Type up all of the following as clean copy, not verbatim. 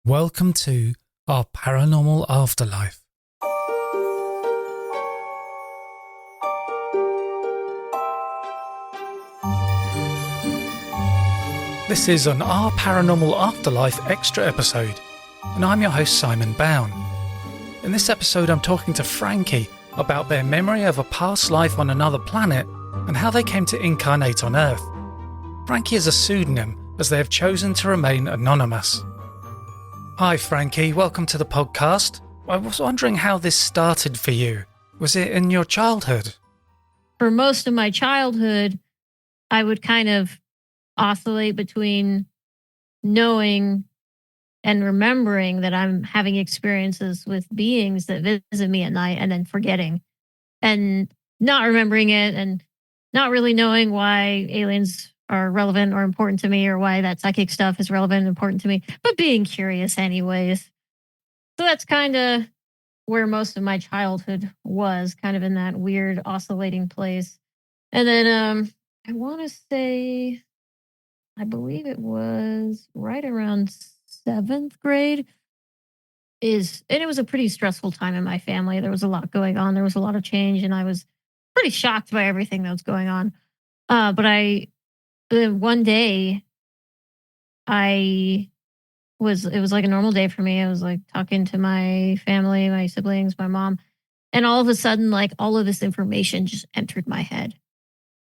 Welcome to our paranormal afterlife. This is an Our Paranormal Afterlife extra episode, and I'm your host Simon Bown. In this episode I'm talking to Frankie about their memory of a past life on another planet and how they came to incarnate on Earth. Frankie is a pseudonym as they have chosen to remain anonymous. Hi Frankie, welcome to the podcast. I was wondering how this started for you. Was it in your childhood? For most of my childhood, I would kind of oscillate between knowing and remembering that I'm having experiences with beings that visit me at night and then forgetting and not remembering it and not really knowing why aliens are relevant or important to me or why that psychic stuff is relevant and important to me, but being curious anyways. So that's kind of where most of my childhood was, kind of in that weird oscillating place. And then I want to say, I believe it was right around 7th grade and it was a pretty stressful time in my family. There was a lot going on. There was a lot of change and I was pretty shocked by everything that was going on. One day it was like a normal day for me. I was like talking to my family, my siblings, my mom, and all of a sudden, like all of this information just entered my head.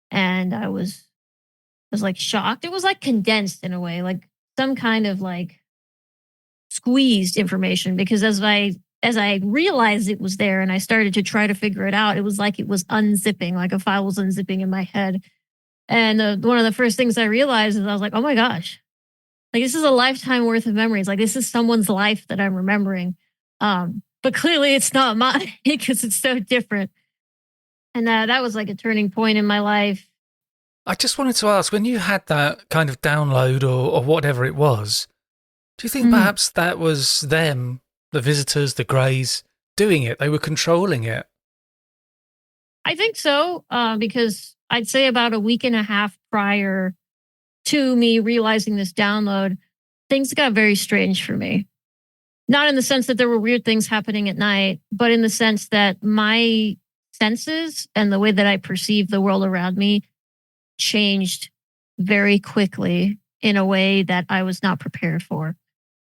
And I was like shocked. It was like condensed in a way, like some kind of like squeezed information, because as I realized it was there and I started to try to figure it out, it was like it was unzipping, like a file was unzipping in my head. And one of the first things I realized is I was like, oh my gosh, like this is a lifetime worth of memories. Like this is someone's life that I'm remembering. But clearly it's not mine because it's so different. And that was like a turning point in my life. I just wanted to ask, when you had that kind of download or whatever it was, do you think perhaps that was them, the visitors, the Greys, doing it? They were controlling it? I think so, because I'd say about a week and a half prior to me realizing this download, things got very strange for me. Not in the sense that there were weird things happening at night, but in the sense that my senses and the way that I perceive the world around me changed very quickly in a way that I was not prepared for.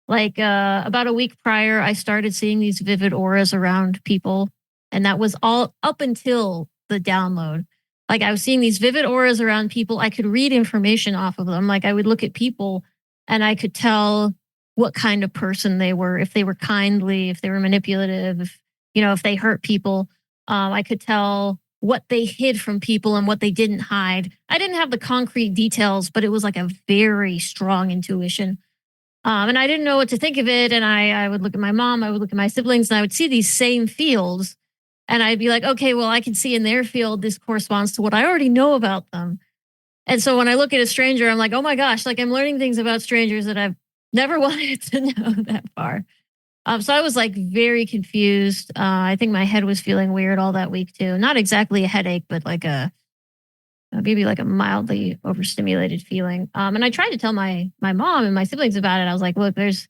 Like about a week prior, I started seeing these vivid auras around people. And that was all up until the download. Like I was seeing these vivid auras around people. I could read information off of them. Like I would look at people and I could tell what kind of person they were, if they were kindly, if they were manipulative, if they hurt people. I could tell what they hid from people and what they didn't hide. I didn't have the concrete details, but it was like a very strong intuition. And I didn't know what to think of it. And I would look at my mom, I would look at my siblings, and I would see these same fields. And I'd be like, okay, well, I can see in their field, this corresponds to what I already know about them. And so when I look at a stranger, I'm like, oh my gosh, like I'm learning things about strangers that I've never wanted to know that far. So I was like very confused. I think my head was feeling weird all that week too. Not exactly a headache, but like maybe like a mildly overstimulated feeling. And I tried to tell my mom and my siblings about it. I was like, look, there's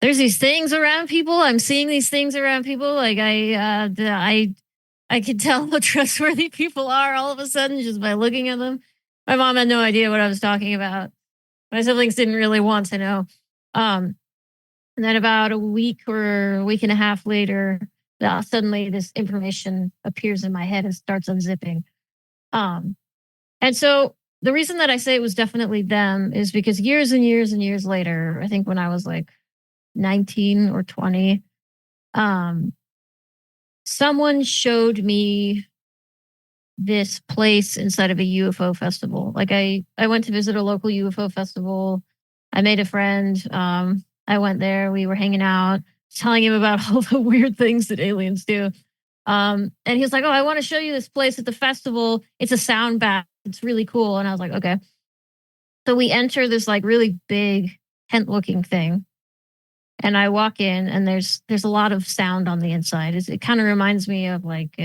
these things around people. I'm seeing these things around people. Like I could tell what trustworthy people are all of a sudden just by looking at them. My mom had no idea what I was talking about. My siblings didn't really want to know. And then about a week or a week and a half later, suddenly this information appears in my head and starts unzipping. And so the reason that I say it was definitely them is because years and years and years later, I think when I was like 19 or 20, someone showed me this place inside of a UFO festival. Like I went to visit a local UFO festival. I made a friend. I went there. We were hanging out, telling him about all the weird things that aliens do. And he was like, oh, I want to show you this place at the festival. It's a sound bath. It's really cool. And I was like, okay. So we enter this like really big tent looking thing. And I walk in and there's a lot of sound on the inside. It kind of reminds me of like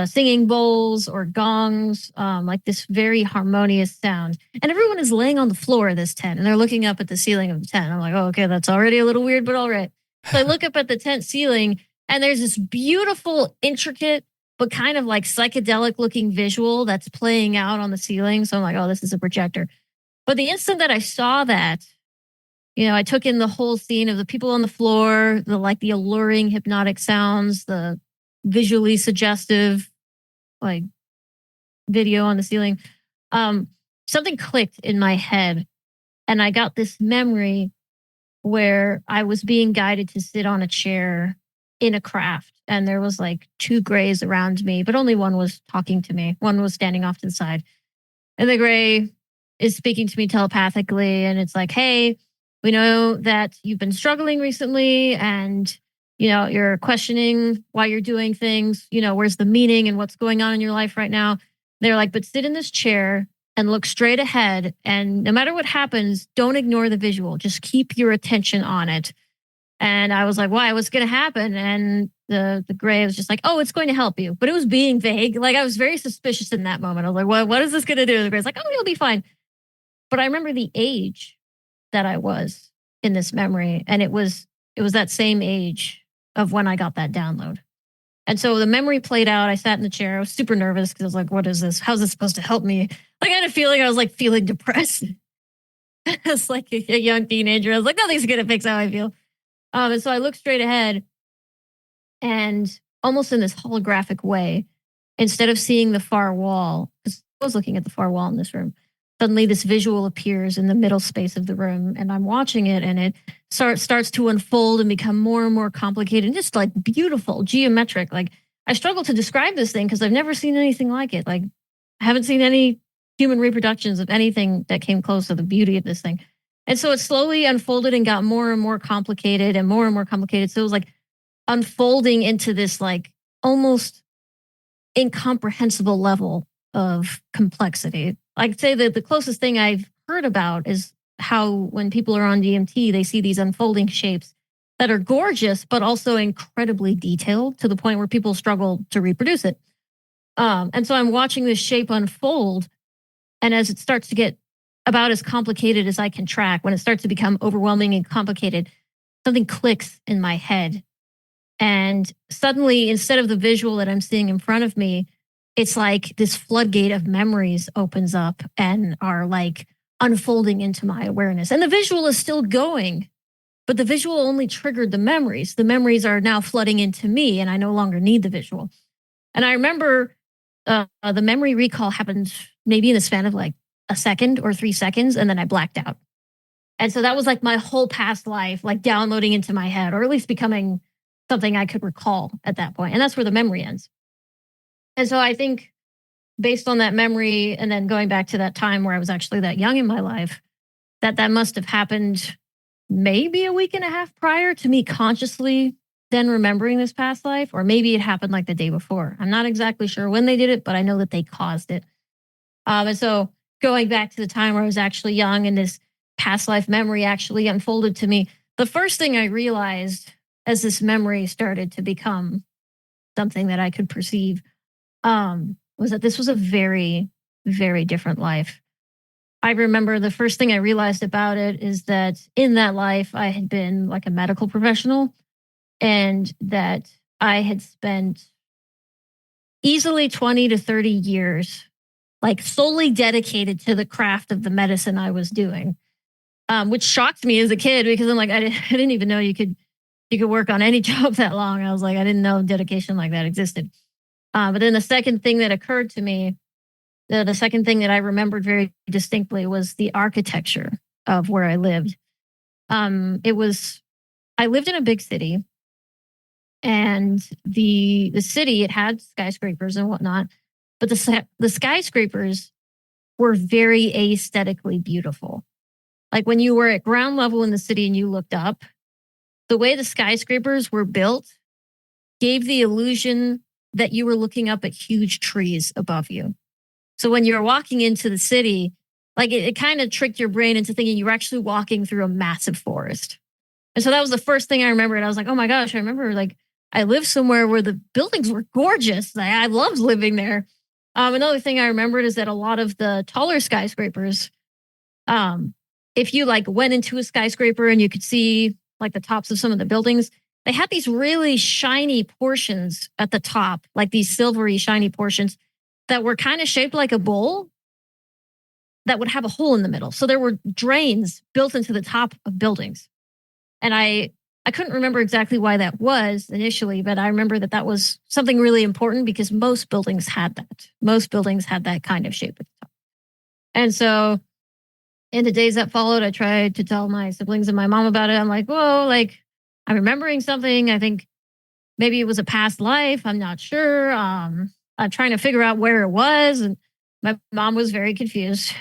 singing bowls or gongs, like this very harmonious sound. And everyone is laying on the floor of this tent and they're looking up at the ceiling of the tent. I'm like, oh, okay, that's already a little weird, but all right. So I look up at the tent ceiling and there's this beautiful, intricate, but kind of like psychedelic looking visual that's playing out on the ceiling. So I'm like, oh, this is a projector. But the instant that I saw that, I took in the whole scene of the people on the floor, the alluring hypnotic sounds, the visually suggestive like video on the ceiling. Something clicked in my head and I got this memory where I was being guided to sit on a chair in a craft and there was like two grays around me, but only one was talking to me. One was standing off to the side. And the gray is speaking to me telepathically and it's like, hey, we know that you've been struggling recently and you're questioning why you're doing things, where's the meaning and what's going on in your life right now. They're like, but sit in this chair and look straight ahead. And no matter what happens, don't ignore the visual. Just keep your attention on it. And I was like, why? What's going to happen? And the gray was just like, oh, it's going to help you. But it was being vague. Like I was very suspicious in that moment. I was like, what is this going to do? The gray's like, oh, you'll be fine. But I remember the age that I was in this memory. And it was that same age of when I got that download. And so the memory played out. I sat in the chair. I was super nervous because I was like, what is this? How's this supposed to help me? Like I had a feeling I was like feeling depressed. It's like a young teenager. I was like, nothing's going to fix how I feel. And so I looked straight ahead and almost in this holographic way, instead of seeing the far wall, because I was looking at the far wall in this room, suddenly this visual appears in the middle space of the room and I'm watching it and it starts to unfold and become more and more complicated and just like beautiful, geometric. Like I struggle to describe this thing because I've never seen anything like it. Like I haven't seen any human reproductions of anything that came close to the beauty of this thing. And so it slowly unfolded and got more and more complicated and more complicated. So it was like unfolding into this like almost incomprehensible level of complexity. I'd say that the closest thing I've heard about is how when people are on DMT, they see these unfolding shapes that are gorgeous, but also incredibly detailed to the point where people struggle to reproduce it. And so I'm watching this shape unfold. And as it starts to get about as complicated as I can track, when it starts to become overwhelming and complicated, something clicks in my head. And suddenly, instead of the visual that I'm seeing in front of me, it's like this floodgate of memories opens up and are like unfolding into my awareness. And the visual is still going, but the visual only triggered the memories. The memories are now flooding into me and I no longer need the visual. And I remember the memory recall happened maybe in the span of like a second or 3 seconds, and then I blacked out. And so that was like my whole past life, like downloading into my head, or at least becoming something I could recall at that point. And that's where the memory ends. And so I think based on that memory and then going back to that time where I was actually that young in my life, that must have happened maybe a week and a half prior to me consciously then remembering this past life, or maybe it happened like the day before. I'm not exactly sure when they did it, but I know that they caused it. And so going back to the time where I was actually young and this past life memory actually unfolded to me, the first thing I realized as this memory started to become something that I could perceive was that this was a very, very different life. I remember the first thing I realized about it is that in that life, I had been like a medical professional and that I had spent easily 20 to 30 years like solely dedicated to the craft of the medicine I was doing, which shocked me as a kid because I'm like, I didn't even know you could work on any job that long. I was like, I didn't know dedication like that existed. But then the second thing that occurred to me, the second thing that I remembered very distinctly was the architecture of where I lived. I lived in a big city, and the city, it had skyscrapers and whatnot, but the skyscrapers were very aesthetically beautiful. Like when you were at ground level in the city and you looked up, the way the skyscrapers were built gave the illusion that you were looking up at huge trees above you. So when you're walking into the city, like it kind of tricked your brain into thinking you were actually walking through a massive forest. And so that was the first thing I remembered. I was like, oh my gosh, I remember like I lived somewhere where the buildings were gorgeous. I loved living there. Another thing I remembered is that a lot of the taller skyscrapers, if you like went into a skyscraper and you could see like the tops of some of the buildings, they had these really shiny portions at the top, like these silvery shiny portions that were kind of shaped like a bowl that would have a hole in the middle. So there were drains built into the top of buildings. And I couldn't remember exactly why that was initially, but I remember that that was something really important because most buildings had that. Most buildings had that kind of shape at the top. And so in the days that followed, I tried to tell my siblings and my mom about it. I'm like, whoa, like I'm remembering something. I think maybe it was a past life. I'm not sure. I'm trying to figure out where it was. And my mom was very confused.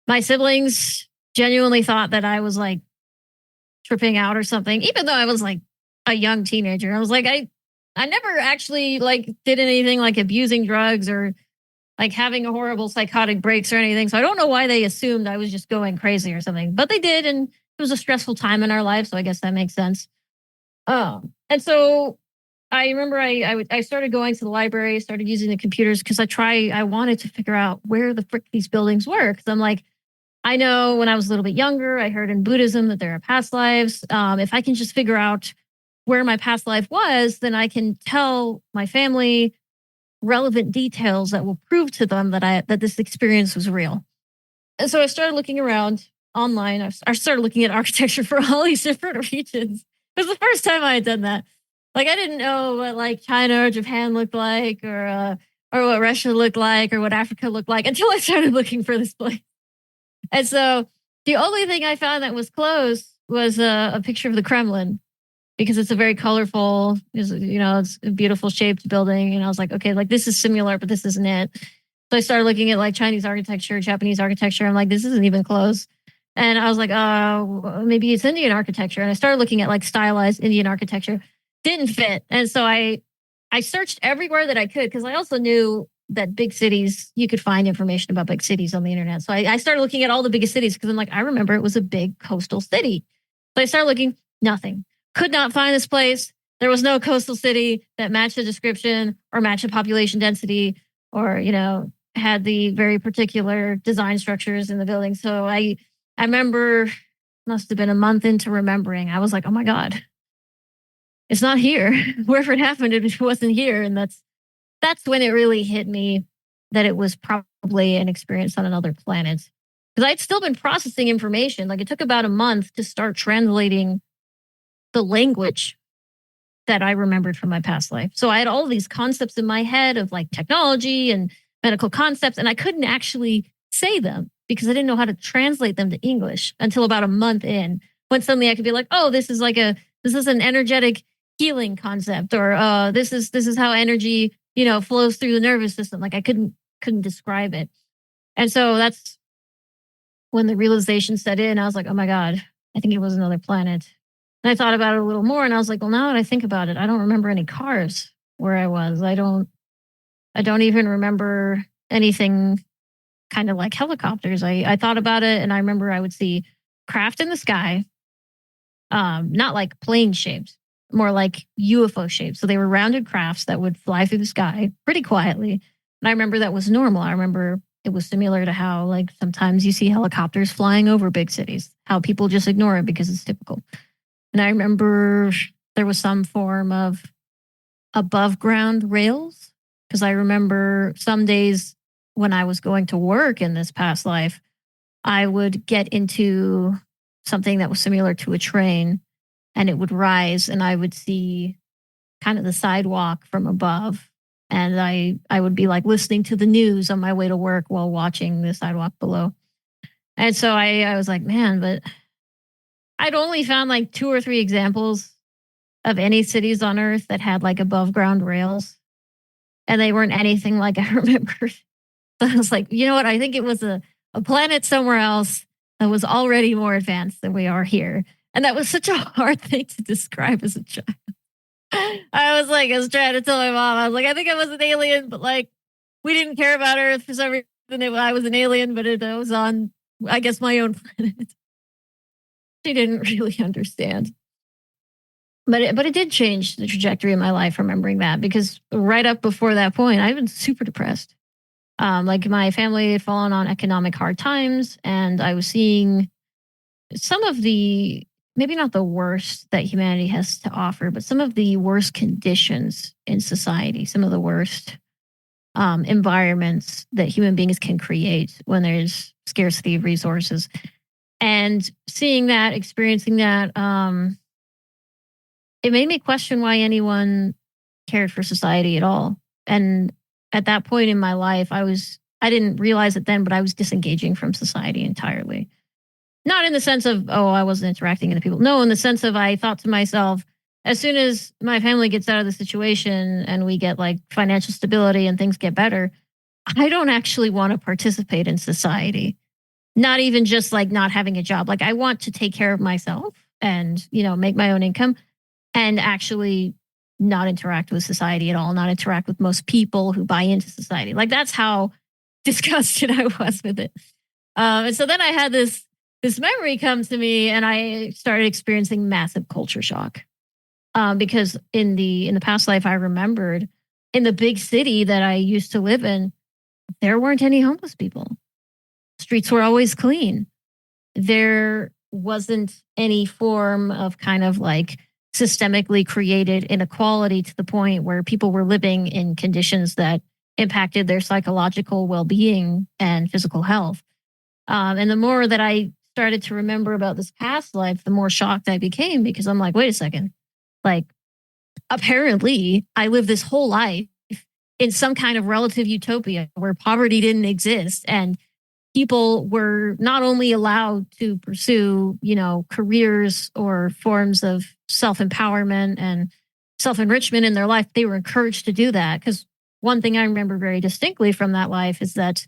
My siblings genuinely thought that I was like tripping out or something, even though I was like a young teenager. I was like, I never actually like did anything like abusing drugs or like having a horrible psychotic breaks or anything. So I don't know why they assumed I was just going crazy or something, but they did. And it was a stressful time in our life. So I guess that makes sense. And so I remember I started going to the library, started using the computers because I wanted to figure out where the frick these buildings were. Cause I'm like, I know when I was a little bit younger, I heard in Buddhism that there are past lives. If I can just figure out where my past life was, then I can tell my family relevant details that will prove to them that this experience was real. And so I started looking around online. I started looking at architecture for all these different regions. It was the first time I had done that. Like I didn't know what like China or Japan looked like, or what Russia looked like, or what Africa looked like until I started looking for this place. And so the only thing I found that was close was a picture of the Kremlin because it's a very colorful, it's a beautiful shaped building. And I was like, okay, like this is similar, but this isn't it. So I started looking at like Chinese architecture, Japanese architecture. I'm like, this isn't even close. And I was like, maybe it's Indian architecture. And I started looking at like stylized Indian architecture. Didn't fit. And so I searched everywhere that I could because I also knew that big cities, you could find information about big cities on the internet. So I started looking at all the biggest cities because I'm like, I remember it was a big coastal city. So I started looking, nothing. Could not find this place. There was no coastal city that matched the description or matched the population density or, had the very particular design structures in the building. So I remember must have been a month into remembering. I was like, oh my God, it's not here. Wherever it happened, it wasn't here. And that's when it really hit me that it was probably an experience on another planet. Because I'd still been processing information. Like it took about a month to start translating the language that I remembered from my past life. So I had all these concepts in my head of like technology and medical concepts, and I couldn't actually say them because I didn't know how to translate them to English until about a month in, when suddenly I could be like, oh, this is an energetic healing concept, or this is how energy, flows through the nervous system. Like I couldn't describe it. And so that's when the realization set in. I was like, oh my God, I think it was another planet. And I thought about it a little more and I was like, well, now that I think about it, I don't remember any cars where I was. I don't even remember anything kind of like helicopters. I thought about it and I remember I would see craft in the sky, not like plane shaped, more like UFO shaped. So they were rounded crafts that would fly through the sky pretty quietly. And I remember that was normal. I remember it was similar to how like sometimes you see helicopters flying over big cities, how people just ignore it because it's typical. And I remember there was some form of above ground rails because I remember some days when I was going to work in this past life, I would get into something that was similar to a train and it would rise and I would see kind of the sidewalk from above. And I would be like listening to the news on my way to work while watching the sidewalk below. And so I was like, man, but I'd only found like 2 or 3 examples of any cities on Earth that had like above ground rails. And they weren't anything like I remembered. So I was like, you know what? I think it was a planet somewhere else that was already more advanced than we are here. And that was such a hard thing to describe as a child. I was trying to tell my mom, I was like, I think I was an alien, but like, we didn't care about Earth for some reason. I was an alien, but it was on, I guess, my own planet. She didn't really understand. but it did change the trajectory of my life, remembering that, because right up before that point, I've been super depressed. Like my family had fallen on economic hard times, and I was seeing some of the, maybe not the worst that humanity has to offer, but some of the worst conditions in society, some of the worst environments that human beings can create when there's scarcity of resources. And seeing that, experiencing that, it made me question why anyone cared for society at all. And at that point in my life, I didn't realize it then, but I was disengaging from society entirely. Not in the sense of, oh, I wasn't interacting with people. No, in the sense of, I thought to myself, as soon as my family gets out of the situation and we get like financial stability and things get better, I don't actually want to participate in society. Not even just like not having a job. Like I want to take care of myself and, make my own income and actually not interact with society at all, not interact with most people who buy into society. Like that's how disgusted I was with it. And so then I had this memory come to me, and I started experiencing massive culture shock. Because in the past life, I remembered in the big city that I used to live in, there weren't any homeless people. Streets were always clean. There wasn't any form of kind of like systemically created inequality to the point where people were living in conditions that impacted their psychological well-being and physical health. And the more that I started to remember about this past life, the more shocked I became, because I'm like, wait a second. Like, apparently, I lived this whole life in some kind of relative utopia where poverty didn't exist, and people were not only allowed to pursue, careers or forms of self-empowerment and self-enrichment in their life, they were encouraged to do that. Because one thing I remember very distinctly from that life is that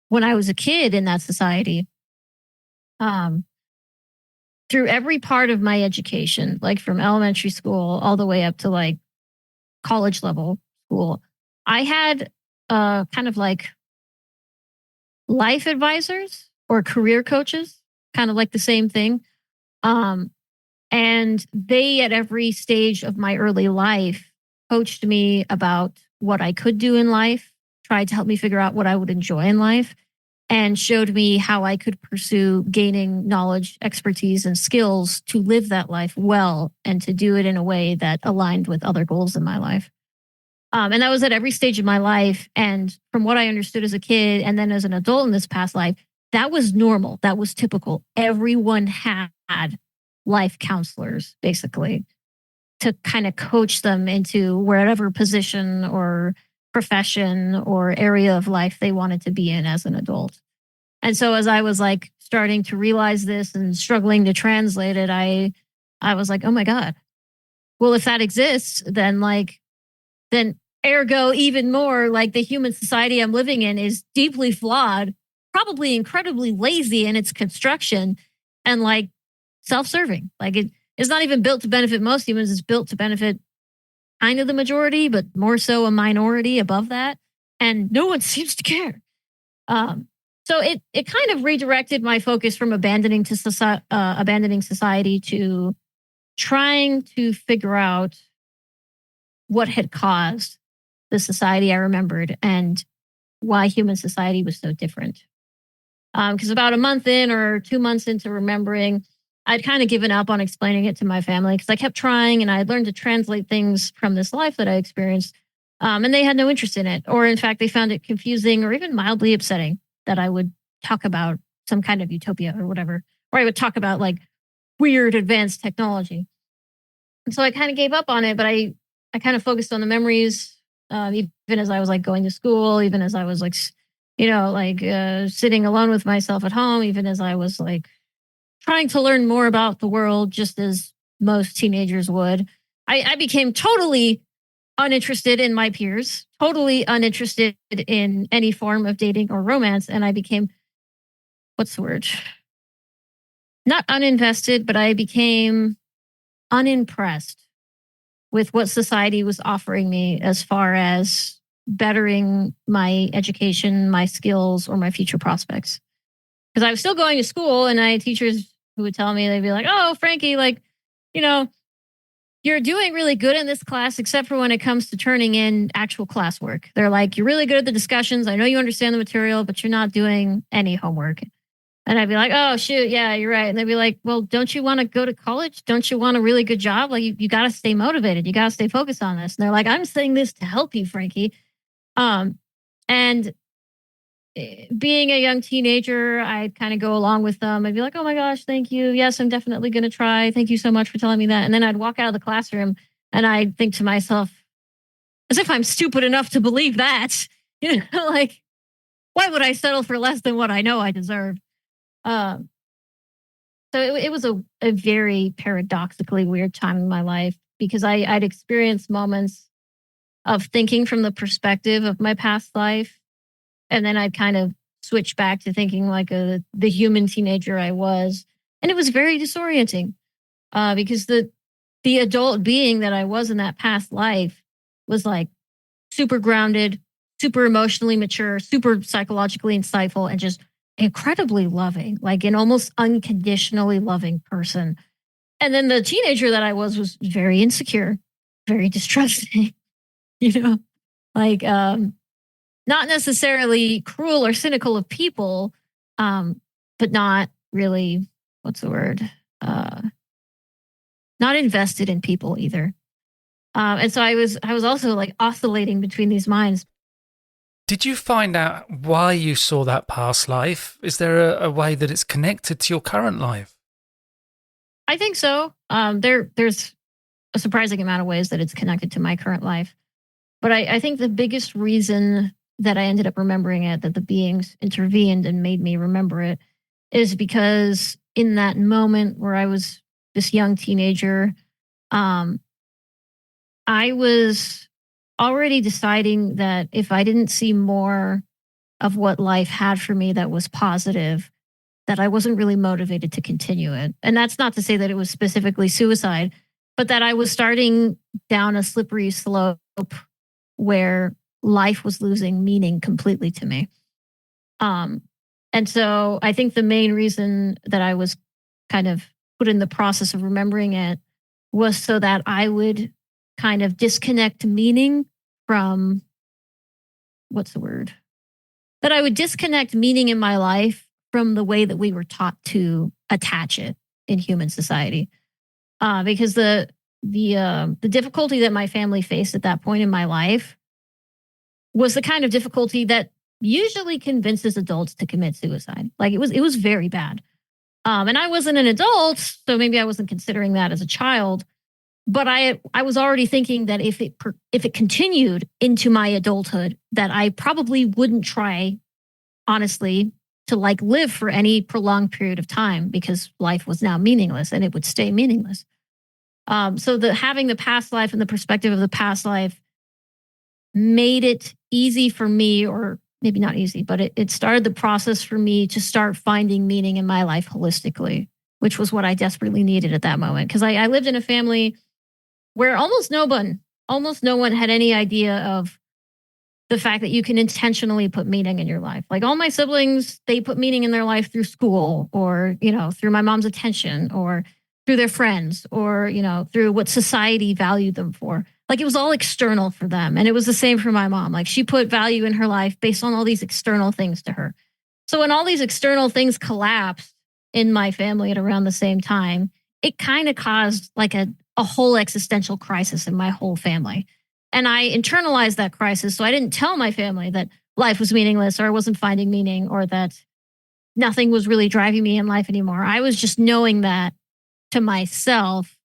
when I was a kid in that society, through every part of my education, like from elementary school all the way up to like college level school, I had kind of like life advisors or career coaches, kind of like the same thing. And they, at every stage of my early life, coached me about what I could do in life, tried to help me figure out what I would enjoy in life, and showed me how I could pursue gaining knowledge, expertise, and skills to live that life well and to do it in a way that aligned with other goals in my life. And that was at every stage of my life. And from what I understood as a kid and then as an adult in this past life, that was normal. That was typical. Everyone had life counselors, basically, to kind of coach them into wherever position or profession or area of life they wanted to be in as an adult. And so as I was like starting to realize this and struggling to translate it, I was like, oh my God. Well, if that exists, then ergo even more, like the human society I'm living in is deeply flawed, probably incredibly lazy in its construction, and like self-serving. Like it is not even built to benefit most humans. It's built to benefit kind of the majority, but more so a minority above that. And no one seems to care. So it kind of redirected my focus from abandoning society to trying to figure out what had caused the society I remembered and why human society was so different. Because about a month in or 2 months into remembering, I'd kind of given up on explaining it to my family because I kept trying, and I had learned to translate things from this life that I experienced. And they had no interest in it. Or in fact, they found it confusing or even mildly upsetting that I would talk about some kind of utopia or whatever, or I would talk about like weird advanced technology. And so I kind of gave up on it, but I kind of focused on the memories, even as I was like going to school, even as I was like, sitting alone with myself at home, even as I was like trying to learn more about the world, just as most teenagers would. I became totally uninterested in my peers, totally uninterested in any form of dating or romance. And I became, what's the word? Not uninvested, but I became unimpressed with what society was offering me as far as bettering my education, my skills, or my future prospects. Because I was still going to school, and I had teachers who would tell me, they'd be like, oh, Frankie, like, you're doing really good in this class, except for when it comes to turning in actual classwork. They're like, you're really good at the discussions. I know you understand the material, but you're not doing any homework. And I'd be like, oh, shoot. Yeah, you're right. And they'd be like, well, don't you want to go to college? Don't you want a really good job? Like, you got to stay motivated. You got to stay focused on this. And they're like, I'm saying this to help you, Frankie. And being a young teenager, I'd kind of go along with them. I'd be like, oh my gosh, thank you. Yes, I'm definitely going to try. Thank you so much for telling me that. And then I'd walk out of the classroom and I'd think to myself, as if I'm stupid enough to believe that, like, why would I settle for less than what I know I deserve? So it was a very paradoxically weird time in my life because I'd experienced moments of thinking from the perspective of my past life. And then I'd kind of switch back to thinking like the human teenager I was. And it was very disorienting because the adult being that I was in that past life was like super grounded, super emotionally mature, super psychologically insightful, and just incredibly loving, like an almost unconditionally loving person. And then the teenager that I was very insecure, very distrusting, like not necessarily cruel or cynical of people, but not really, what's the word? Not invested in people either. And so I was also like oscillating between these minds. Did you find out why you saw that past life? Is there a way that it's connected to your current life? I think so. There's a surprising amount of ways that it's connected to my current life. But I think the biggest reason that I ended up remembering it, that the beings intervened and made me remember it, is because in that moment where I was this young teenager, I was already deciding that if I didn't see more of what life had for me that was positive, that I wasn't really motivated to continue it. And that's not to say that it was specifically suicide, but that I was starting down a slippery slope where life was losing meaning completely to me. And so I think the main reason that I was kind of put in the process of remembering it was so that I would kind of disconnect meaning from, what's the word? That I would disconnect meaning in my life from the way that we were taught to attach it in human society. Because the difficulty that my family faced at that point in my life was the kind of difficulty that usually convinces adults to commit suicide. Like it was very bad. And I wasn't an adult, so maybe I wasn't considering that as a child. But I was already thinking that if it continued into my adulthood, that I probably wouldn't try, honestly, to like live for any prolonged period of time because life was now meaningless and it would stay meaningless. So having the past life and the perspective of the past life made it easy for me, or maybe not easy, but it started the process for me to start finding meaning in my life holistically, which was what I desperately needed at that moment. Because I lived in a family where almost no one had any idea of the fact that you can intentionally put meaning in your life. Like all my siblings, they put meaning in their life through school or, through my mom's attention or through their friends or, through what society valued them for. Like it was all external for them. And it was the same for my mom. Like she put value in her life based on all these external things to her. So when all these external things collapsed in my family at around the same time, it kind of caused like a whole existential crisis in my whole family. And I internalized that crisis. So I didn't tell my family that life was meaningless or I wasn't finding meaning or that nothing was really driving me in life anymore. I was just knowing that to myself.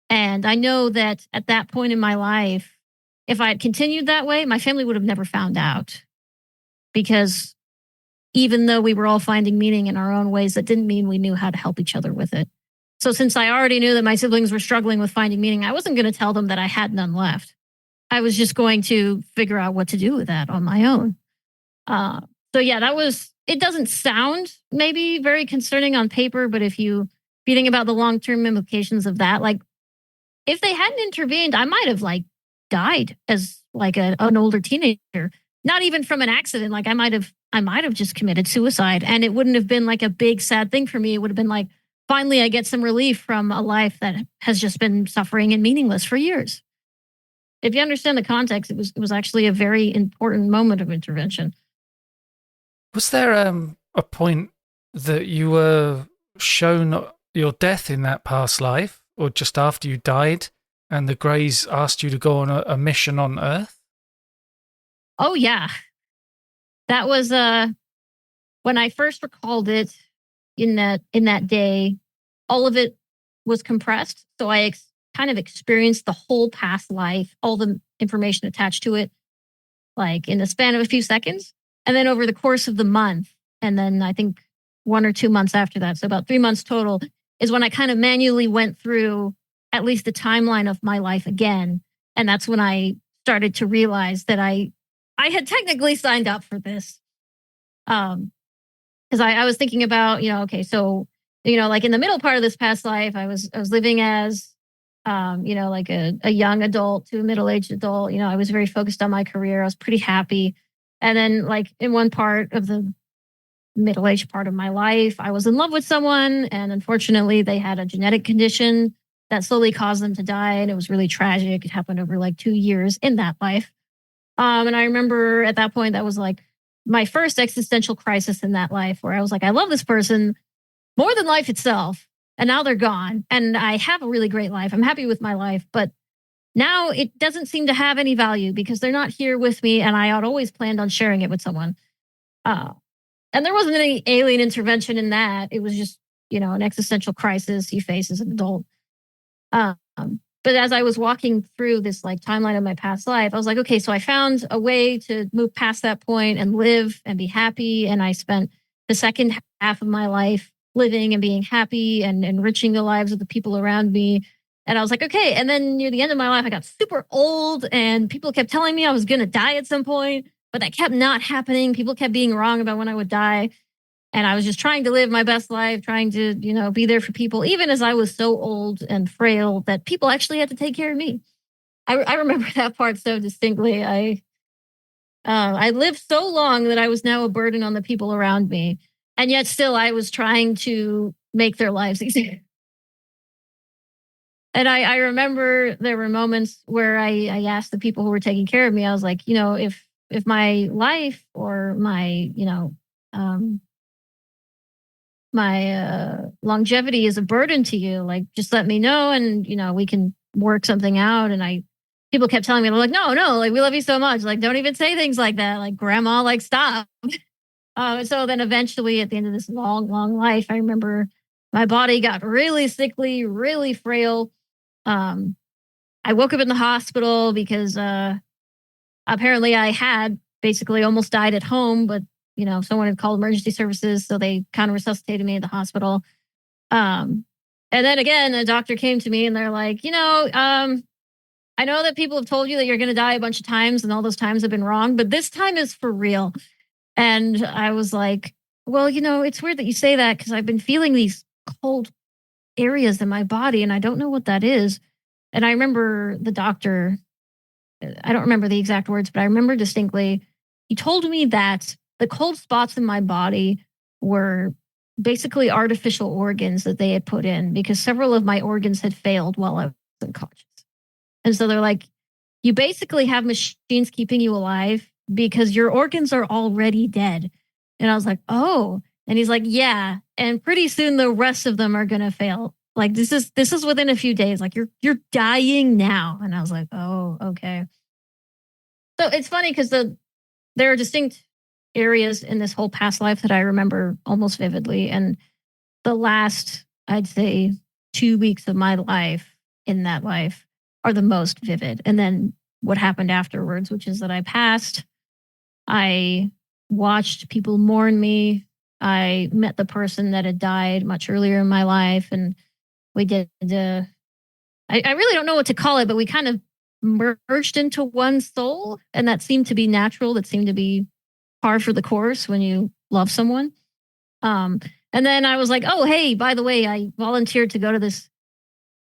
And I know that at that point in my life, if I had continued that way, my family would have never found out. Because even though we were all finding meaning in our own ways, that didn't mean we knew how to help each other with it. So since I already knew that my siblings were struggling with finding meaning, I wasn't going to tell them that I had none left. I was just going to figure out what to do with that on my own. So yeah, it doesn't sound maybe very concerning on paper, but if you think about the long-term implications of that, like if they hadn't intervened, I might have like died as like an older teenager, not even from an accident. Like I might have just committed suicide and it wouldn't have been like a big sad thing for me. It would have been like, finally I get some relief from a life that has just been suffering and meaningless for years. If you understand the context, it was actually a very important moment of intervention. Was there a point that you were shown your death in that past life, or just after you died, and the Greys asked you to go on a mission on Earth? Oh yeah. That was when I first recalled it in that day, all of it was compressed. So I kind of experienced the whole past life, all the information attached to it, like in the span of a few seconds. And then over the course of the month, and then I think 1 or 2 months after that, so about 3 months total, is when I kind of manually went through at least the timeline of my life again. And that's when I started to realize that I had technically signed up for this. Because I was thinking about, okay, so, like in the middle part of this past life, I was living as, like a young adult to a middle-aged adult. I was very focused on my career. I was pretty happy. And then like in one part of the middle-aged part of my life, I was in love with someone. And unfortunately, they had a genetic condition that slowly caused them to die. And it was really tragic. It happened over like 2 years in that life. And I remember at that point, that was like my first existential crisis in that life, where I was like, I love this person more than life itself. And now they're gone. And I have a really great life. I'm happy with my life. But now it doesn't seem to have any value because they're not here with me. And I had always planned on sharing it with someone. Uh, and there wasn't any alien intervention in that. It was just, an existential crisis you face as an adult. Um, but as I was walking through this like timeline of my past life, I was like, okay, so I found a way to move past that point and live and be happy. And I spent the second half of my life living and being happy and enriching the lives of the people around me. And I was like, okay. And then near the end of my life, I got super old and people kept telling me I was going to die at some point, but that kept not happening. People kept being wrong about when I would die. And I was just trying to live my best life, trying to, be there for people, even as I was so old and frail that people actually had to take care of me. I remember that part so distinctly. I lived so long that I was now a burden on the people around me. And yet still I was trying to make their lives easier. And I remember there were moments where I asked the people who were taking care of me, I was like, if my life or my, um, my longevity is a burden to you, like just let me know and we can work something out. And people kept telling me, they're like, no, like we love you so much, like don't even say things like that, like grandma, like stop. So then eventually at the end of this long life, I remember my body got really sickly, really frail. I woke up in the hospital because apparently I had basically almost died at home, but someone had called emergency services, so they kind of resuscitated me at the hospital. And then again, a doctor came to me and they're like, I know that people have told you that you're going to die a bunch of times and all those times have been wrong, but this time is for real. And I was like, well, it's weird that you say that because I've been feeling these cold areas in my body and I don't know what that is. And I remember the doctor, I don't remember the exact words, but I remember distinctly, he told me that the cold spots in my body were basically artificial organs that they had put in because several of my organs had failed while I was unconscious. And so they're like, you basically have machines keeping you alive because your organs are already dead. And I was like, oh. And he's like, yeah. And pretty soon the rest of them are going to fail. Like this is within a few days. Like you're dying now. And I was like, oh, okay. So it's funny because there are distinct areas in this whole past life that I remember almost vividly. And the last, I'd say, 2 weeks of my life in that life are the most vivid. And then what happened afterwards, which is that I passed. I watched people mourn me. I met the person that had died much earlier in my life. And we did, I really don't know what to call it, but we kind of merged into one soul. And that seemed to be natural. That seemed to be par for the course when you love someone. And then I was like, oh, hey, by the way, I volunteered to go to this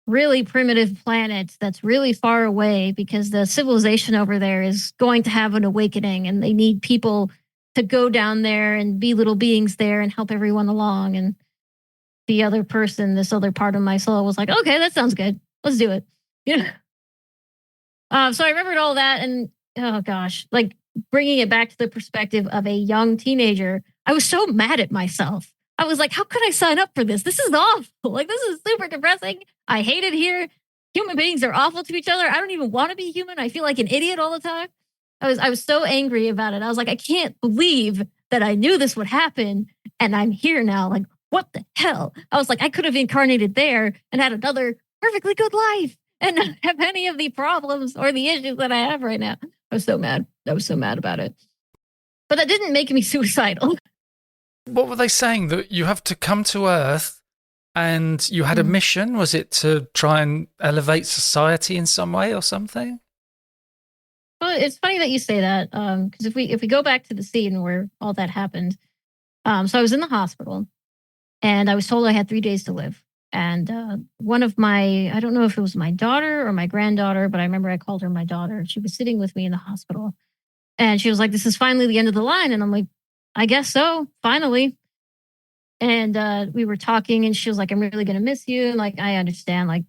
really primitive planet that's really far away because the civilization over there is going to have an awakening and they need people to go down there and be little beings there and help everyone along. And the other person, this other part of my soul was like, okay, that sounds good. Let's do it. Yeah. So I remembered all that, and oh gosh, like bringing it back to the perspective of a young teenager, I was so mad at myself. I was like, how could I sign up for this? This is awful. Like, this is super depressing. I hate it here. Human beings are awful to each other. I don't even want to be human. I feel like an idiot all the time. I was so angry about it. I was like, I can't believe that I knew this would happen and I'm here now. Like, what the hell? I was like, I could have incarnated there and had another perfectly good life and not have any of the problems or the issues that I have right now. I was so mad. I was so mad about it. But that didn't make me suicidal. What were they saying? That you have to come to Earth and you had a mission? Was it to try and elevate society in some way or something? Well, it's funny that you say that, because if we go back to the scene where all that happened, so I was in the hospital, and I was told I had 3 days to live. And one of my, I don't know if it was my daughter or my granddaughter, but I remember I called her my daughter. She was sitting with me in the hospital, and she was like, "This is finally the end of the line," and I'm like, "I guess so, finally." And we were talking, and she was like, "I'm really gonna miss you." And like, I understand, like,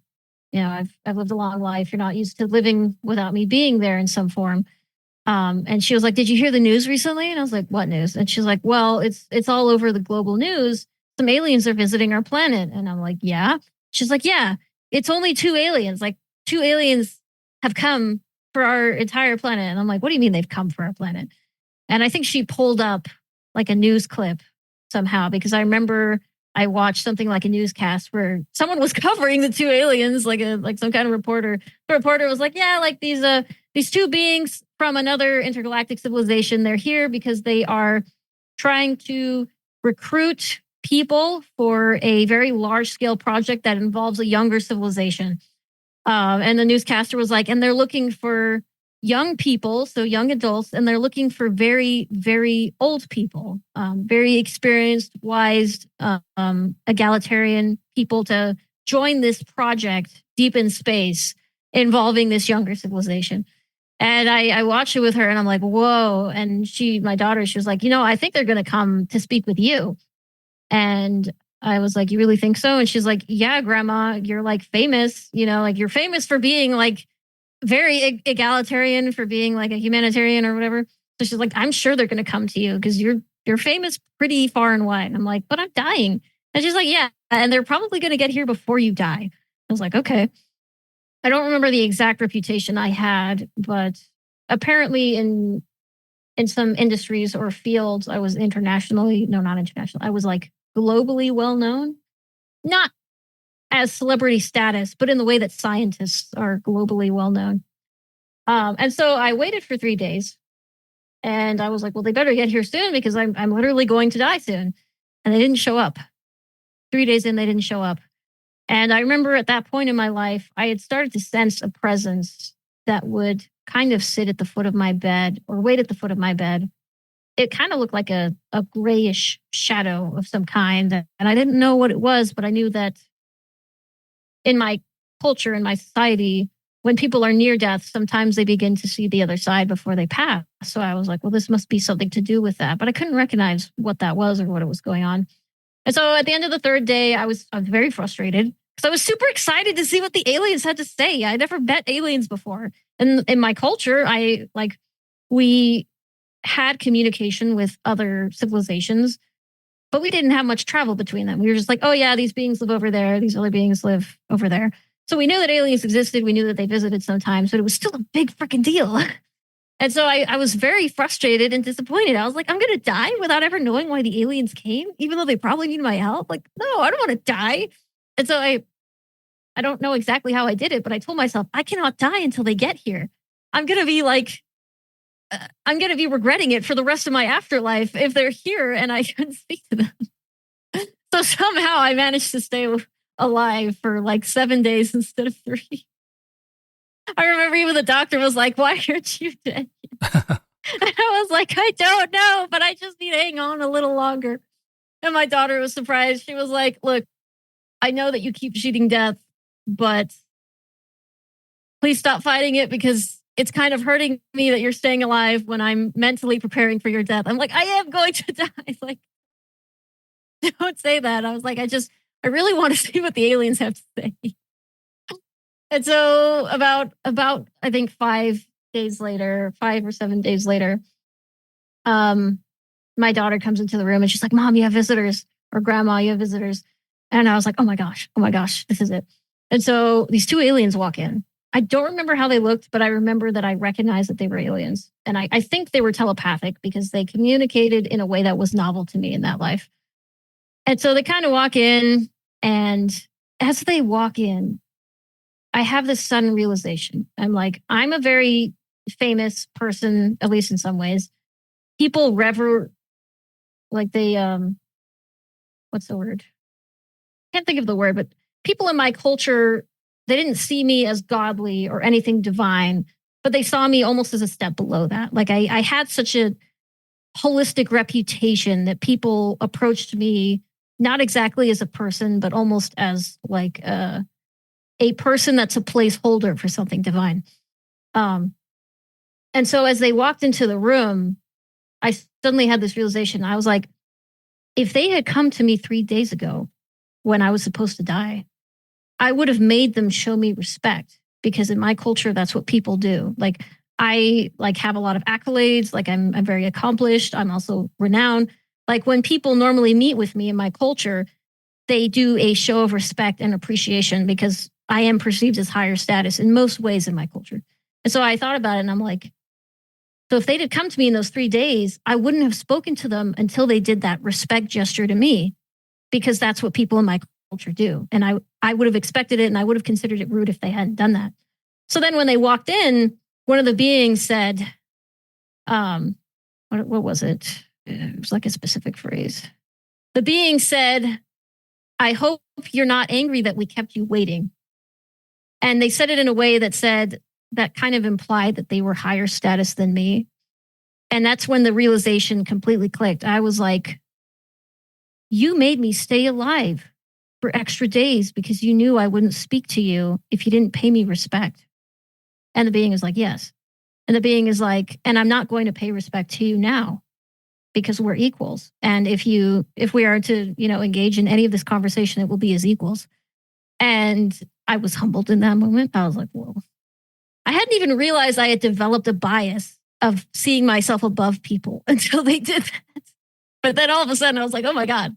I've lived a long life. You're not used to living without me being there in some form. And she was like, "Did you hear the news recently?" And I was like, "What news?" And she's like, "Well, it's all over the global news. Some aliens are visiting our planet." And I'm like, "Yeah." She's like, "Yeah, it's only two aliens. Like, two aliens have come for our entire planet." And I'm like, "What do you mean they've come for our planet?" And I think she pulled up like a news clip somehow, because I remember I watched something like a newscast where someone was covering the two aliens, like some kind of reporter. The reporter was like, "Yeah, like these two beings from another intergalactic civilization. They're here because they are trying to recruit people for a very large scale project that involves a younger civilization." And the newscaster was like, "And they're looking for young people, so young adults, and they're looking for very, very old people, very experienced, wise, egalitarian people to join this project deep in space involving this younger civilization." And I watched it with her, and I'm like, whoa. And my daughter, she was like, "I think they're going to come to speak with you." And I was like, "You really think so?" And she's like, "Yeah, grandma, you're like famous, like you're famous for being like very egalitarian, for being like a humanitarian or whatever." So she's like, "I'm sure they're going to come to you because you're famous pretty far and wide." And I'm like, "But I'm dying." And she's like, "Yeah, and they're probably going to get here before you die." I was like, "Okay." I don't remember the exact reputation I had, but apparently in some industries or fields, I was internationally, no, not international. I was like globally well known, not as celebrity status, but in the way that scientists are globally well known. And so I waited for 3 days, and I was like, "Well, they better get here soon because I'm literally going to die soon." And they didn't show up. 3 days in, they didn't show up. And I remember at that point in my life, I had started to sense a presence that would kind of sit at the foot of my bed or wait at the foot of my bed. It kind of looked like a grayish shadow of some kind. And I didn't know what it was, but I knew that in my culture, in my society, when people are near death, sometimes they begin to see the other side before they pass. So I was like, well, this must be something to do with that. But I couldn't recognize what that was or what it was going on. And so at the end of the third day, I was very frustrated because I was super excited to see what the aliens had to say. I never met aliens before. And in my culture, we had communication with other civilizations, but we didn't have much travel between them. We were just like, "Oh yeah, these beings live over there. These other beings live over there." So we knew that aliens existed. We knew that they visited sometimes, but it was still a big freaking deal. And so I was very frustrated and disappointed. I was like, "I'm going to die without ever knowing why the aliens came, even though they probably need my help." Like, no, I don't want to die. And so I don't know exactly how I did it, but I told myself, I cannot die until they get here. I'm going to be like, I'm going to be regretting it for the rest of my afterlife if they're here and I couldn't speak to them. So somehow I managed to stay alive for like 7 days instead of 3. I remember even the doctor was like, "Why aren't you dead?" And I was like, "I don't know, but I just need to hang on a little longer." And my daughter was surprised. She was like, "Look, I know that you keep cheating death, but please stop fighting it because it's kind of hurting me that you're staying alive when I'm mentally preparing for your death." I'm like, "I am going to die." Like, don't say that. I was like, I I really want to see what the aliens have to say. And so about I think 5 or 7 days later, my daughter comes into the room and she's like, Mom, you have visitors, or Grandma, you have visitors. And I was like, oh my gosh, this is it. And so these 2 aliens walk in. I don't remember how they looked, but I remember that I recognized that they were aliens. And I think they were telepathic because they communicated in a way that was novel to me in that life. And so they kind of walk in, and as they walk in, I have this sudden realization. I'm like, I'm a very famous person, at least in some ways. People like they, what's the word? Can't think of the word, but people in my culture, they didn't see me as godly or anything divine, but they saw me almost as a step below that. Like I had such a holistic reputation that people approached me not exactly as a person, but almost as like a person that's a placeholder for something divine. And so as they walked into the room, I suddenly had this realization. I was like, if they had come to me 3 days ago when I was supposed to die, I would have made them show me respect, because in my culture, that's what people do. Like I have a lot of accolades. Like I'm very accomplished. I'm also renowned. Like when people normally meet with me in my culture, they do a show of respect and appreciation because I am perceived as higher status in most ways in my culture. And so I thought about it and I'm like, so if they had come to me in those 3 days, I wouldn't have spoken to them until they did that respect gesture to me, because that's what people in my culture do. And I would have expected it, and I would have considered it rude if they hadn't done that. So then when they walked in, one of the beings said, what was it? It was like a specific phrase. The being said, I hope you're not angry that we kept you waiting. And they said it in a way that kind of implied that they were higher status than me. And that's when the realization completely clicked. I was like, you made me stay alive for extra days because you knew I wouldn't speak to you if you didn't pay me respect. And the being is like, yes. And the being is like, and I'm not going to pay respect to you now because we're equals. And if we are to, engage in any of this conversation, it will be as equals. And I was humbled in that moment. I was like, whoa. I hadn't even realized I had developed a bias of seeing myself above people until they did that. But then all of a sudden I was like, oh my God,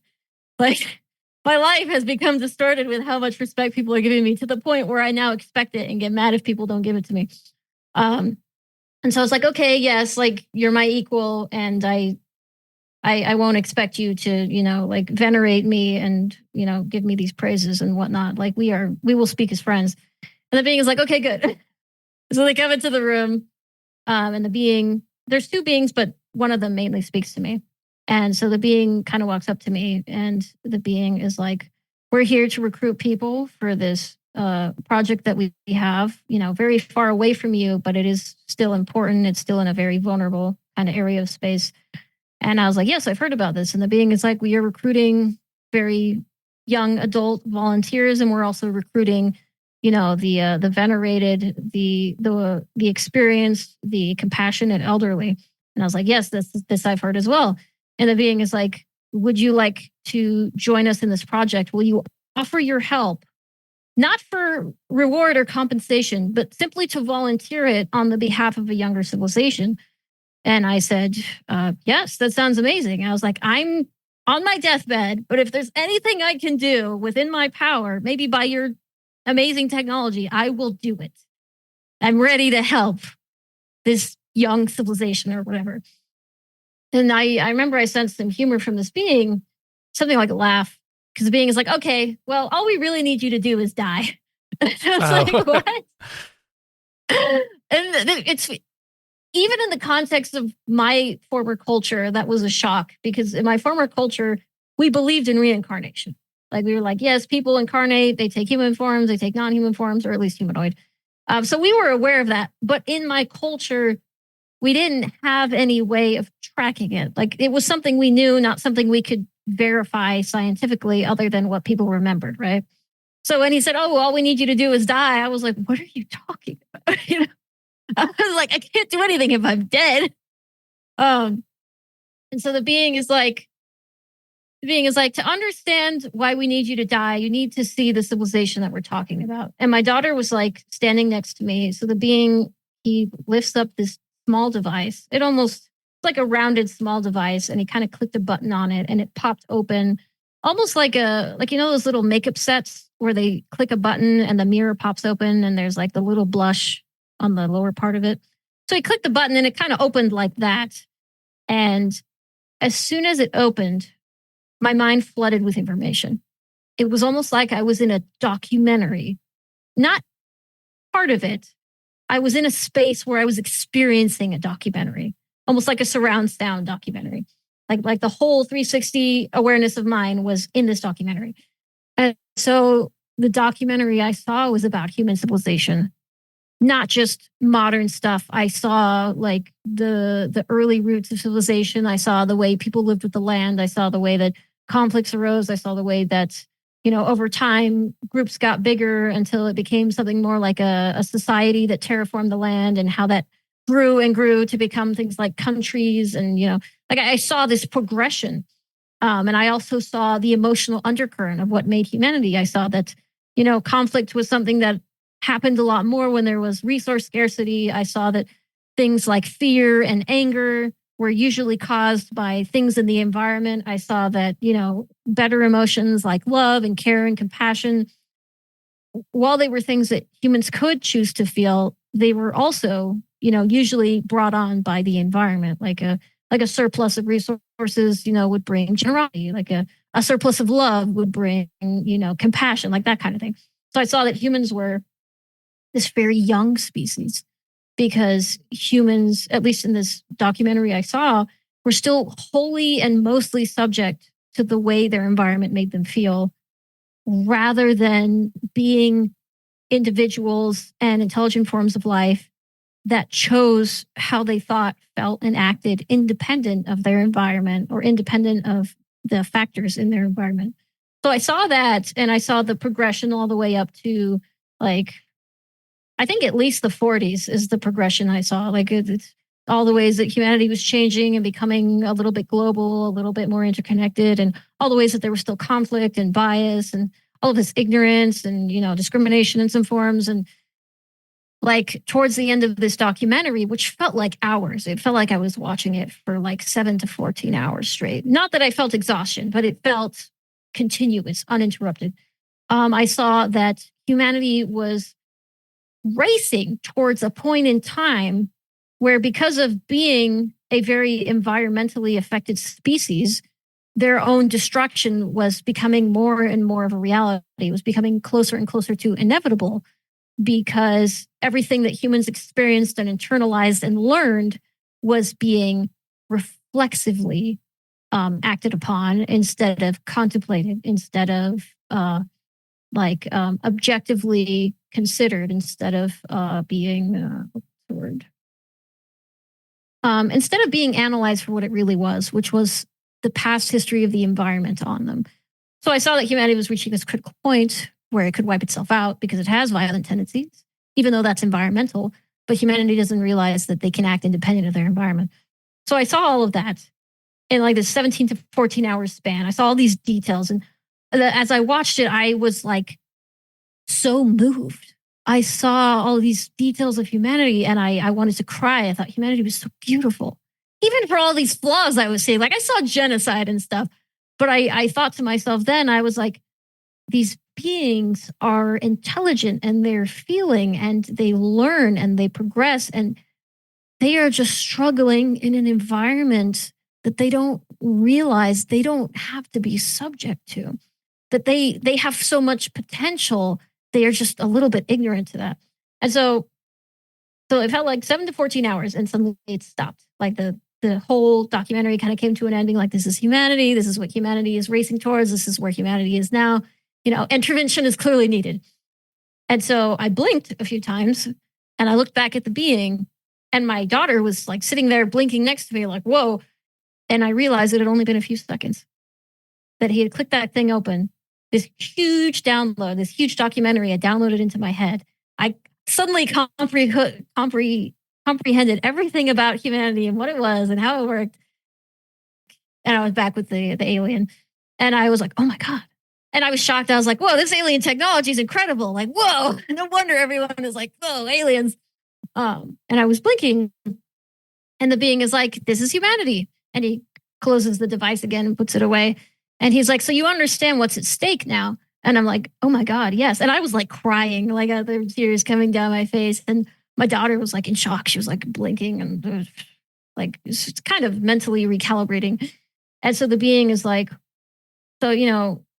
like my life has become distorted with how much respect people are giving me, to the point where I now expect it and get mad if people don't give it to me. And so I was like, okay, yes, like you're my equal, and I won't expect you to, venerate me and, give me these praises and whatnot. Like we will speak as friends. And the being is like, okay, good. So they come into the room, and there's 2 beings, but one of them mainly speaks to me. And so the being kind of walks up to me, and the being is like, we're here to recruit people for this project that we have, very far away from you, but it is still important. It's still in a very vulnerable kind of area of space. And I was like, yes, I've heard about this. And the being is like, we are recruiting very young adult volunteers, and we're also recruiting the venerated, the experienced, the compassionate elderly. And I was like, yes, this I've heard as well. And the being is like, would you like to join us in this project? Will you offer your help, not for reward or compensation, but simply to volunteer it on the behalf of a younger civilization? And I said, yes, that sounds amazing. I was like, I'm on my deathbed, but if there's anything I can do within my power, maybe by your amazing technology, I will do it. I'm ready to help this young civilization or whatever. And I remember I sensed some humor from this being, something like a laugh, because the being is like, okay, well, all we really need you to do is die. And I was like, what? And it's even in the context of my former culture, that was a shock, because in my former culture, we believed in reincarnation. Like we were like, yes, people incarnate, they take human forms, they take non-human forms, or at least humanoid. So we were aware of that. But in my culture, we didn't have any way of tracking it. Like it was something we knew, not something we could verify scientifically other than what people remembered, right? So when he said, oh, all we need you to do is die, I was like, what are you talking about? I was like, I can't do anything if I'm dead. And so the being is like, The being is like, to understand why we need you to die, you need to see the civilization that we're talking about. And my daughter was like standing next to me. So the being, he lifts up this small device. It almost like a rounded small device, and he kind of clicked a button on it and it popped open, almost like those little makeup sets where they click a button and the mirror pops open and there's like the little blush on the lower part of it. So he clicked the button and it kind of opened like that. And as soon as it opened, my mind flooded with information. It was almost like I was in a documentary, not part of it. I was in a space where I was experiencing a documentary, almost like a surround sound documentary. Like the whole 360 awareness of mine was in this documentary. And so the documentary I saw was about human civilization, not just modern stuff. I saw like the early roots of civilization. I saw the way people lived with the land. I saw the way that conflicts arose. I saw the way that, over time, groups got bigger until it became something more like a society that terraformed the land, and how that grew and grew to become things like countries. And, like I saw this progression. And I also saw the emotional undercurrent of what made humanity. I saw that, conflict was something that happened a lot more when there was resource scarcity. I saw that things like fear and anger were usually caused by things in the environment. I saw that, better emotions like love and care and compassion, while they were things that humans could choose to feel, they were also, usually brought on by the environment. Like a surplus of resources, would bring generosity. Like a surplus of love would bring, compassion, like that kind of thing. So I saw that humans were this very young species, because humans, at least in this documentary I saw, were still wholly and mostly subject to the way their environment made them feel, rather than being individuals and intelligent forms of life that chose how they thought, felt, and acted independent of their environment or independent of the factors in their environment. So I saw that, and I saw the progression all the way up to, like, I think at least the 40s is the progression I saw. Like it's all the ways that humanity was changing and becoming a little bit global, a little bit more interconnected, and all the ways that there was still conflict and bias and all of this ignorance and, discrimination in some forms. And like towards the end of this documentary, which felt like hours, it felt like I was watching it for like 7 to 14 hours straight. Not that I felt exhaustion, but it felt continuous, uninterrupted. I saw that humanity was racing towards a point in time where, because of being a very environmentally affected species, their own destruction was becoming more and more of a reality. It was becoming closer and closer to inevitable, because everything that humans experienced and internalized and learned was being reflexively acted upon instead of contemplated, instead of objectively considered, instead of being what's the word? Instead of being analyzed for what it really was, which was the past history of the environment on them. So I saw that humanity was reaching this critical point where it could wipe itself out because it has violent tendencies, even though that's environmental. But humanity doesn't realize that they can act independent of their environment. So I saw all of that in like this 17 to 14 hours span. I saw all these details. And as I watched it, I was like so moved. I saw all these details of humanity and I wanted to cry. I thought humanity was so beautiful. Even for all these flaws I was seeing, like I saw genocide and stuff. But I thought to myself then, I was like, these beings are intelligent and they're feeling and they learn and they progress, and they are just struggling in an environment that they don't realize they don't have to be subject to, that they have so much potential. They are just a little bit ignorant to that. And so it felt like 7 to 14 hours, and suddenly it stopped. Like the whole documentary kind of came to an ending. Like, this is humanity. This is what humanity is racing towards. This is where humanity is now. Intervention is clearly needed. And so I blinked a few times and I looked back at the being, and my daughter was like sitting there blinking next to me, like, whoa. And I realized it had only been a few seconds that he had clicked that thing open. This huge download, this huge documentary had downloaded into my head. I suddenly comprehended everything about humanity and what it was and how it worked. And I was back with the alien. And I was like, oh my God. And I was shocked. I was like, whoa, this alien technology is incredible. Like, whoa, no wonder everyone is like, whoa, aliens. And I was blinking, and the being is like, this is humanity. And he closes the device again and puts it away. And he's like, so you understand what's at stake now? And I'm like, oh my God, yes. And I was like crying, like there were tears coming down my face. And my daughter was like in shock. She was like blinking and like it's kind of mentally recalibrating. And so the being is like, so,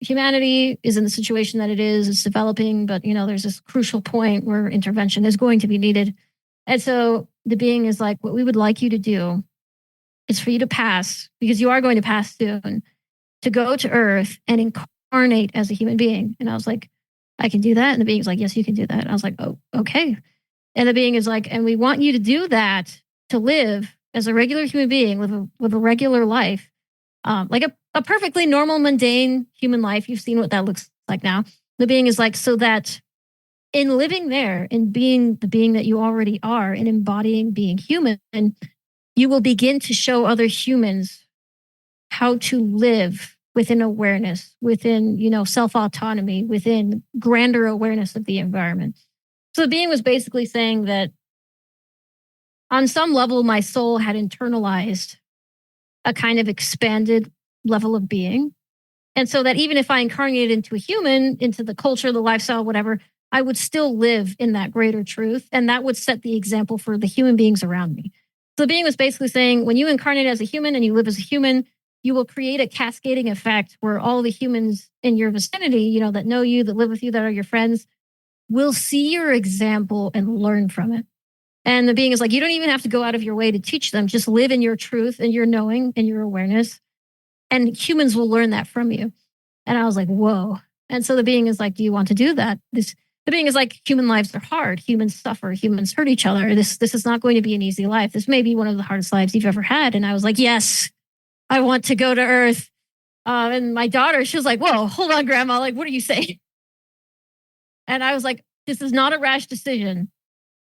humanity is in the situation that it is, it's developing, but, there's this crucial point where intervention is going to be needed. And so the being is like, what we would like you to do is for you to pass, because you are going to pass soon, to go to Earth and incarnate as a human being. And I was like, I can do that. And the being's like, yes, you can do that. And I was like, oh, okay. And the being is like, and we want you to do that to live as a regular human being, with a regular life, like a perfectly normal, mundane human life. You've seen what that looks like now. The being is like, so that in living there and being the being that you already are and embodying being human, you will begin to show other humans how to live within awareness, within, self-autonomy, within grander awareness of the environment. So the being was basically saying that on some level, my soul had internalized a kind of expanded level of being. And so that even if I incarnated into a human, into the culture, the lifestyle, whatever, I would still live in that greater truth. And that would set the example for the human beings around me. So the being was basically saying, when you incarnate as a human and you live as a human, you will create a cascading effect where all the humans in your vicinity, that know you, that live with you, that are your friends, will see your example and learn from it. And the being is like, you don't even have to go out of your way to teach them. Just live in your truth and your knowing and your awareness. And humans will learn that from you. And I was like, whoa. And so the being is like, do you want to do that? The being is like, human lives are hard. Humans suffer. Humans hurt each other. This is not going to be an easy life. This may be one of the hardest lives you've ever had. And I was like, yes, I want to go to Earth. And my daughter, she was like, whoa, hold on, Grandma. Like, what are you saying? And I was like, this is not a rash decision.